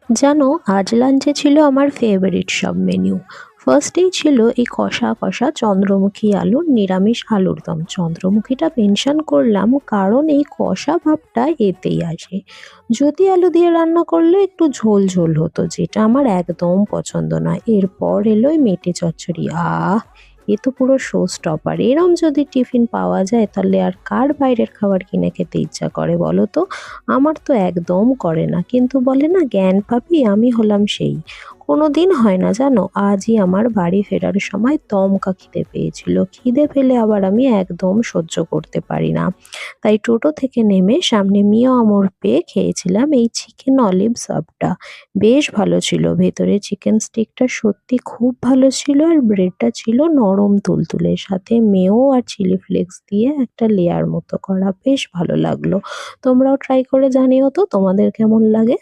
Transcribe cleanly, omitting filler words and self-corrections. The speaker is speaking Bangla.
জানো, আজ লাঞ্চে ছিল আমার ফেভারিট সব মেনু। ফার্স্টেই ছিল এই কষা কষা চন্দ্রমুখী আলুর নিরামিষ আলুর দম। চন্দ্রমুখীটা মেনশন করলাম কারণ এই কষা ভাবটা এতেই আসে। যদি আলু দিয়ে রান্না করলে একটু ঝোল ঝোল হতো, যেটা আমার একদম পছন্দ নয়। এরপর এলো এই মেটে চচ্চড়ি। এ তো পুরো শো স্টপার। এরম যদি টিফিন পাওয়া যায় তাহলে আর কার বাইরের খাবার কিনে খেতে ইচ্ছা করে বলো তো? আমার তো একদম করে না, কিন্তু বলে না জ্ঞান পাপী, আমি হলাম সেই। কোনো দিন হয় না জানো, আজই আমার বাড়ি ফেরার সময় দমকা খিদে পেয়েছিল। খিদে পেলে আবার আমি একদম সহ্য করতে পারি না। তাই টোটো থেকে নেমে সামনে মিয়া আমর পেয়ে খেয়েছিলাম এই চিকেন অলিভ সাবটা। বেশ ভালো ছিল, ভেতরে চিকেন স্টিকটা সত্যি খুব ভালো ছিল, আর ব্রেডটা ছিল নরম তুলতুলে, সাথে মেও আর চিলি ফ্লেক্স দিয়ে একটা লেয়ার মতো করা। বেশ ভালো লাগলো। তোমরাও ট্রাই করে জানিও তো তোমাদের কেমন লাগে।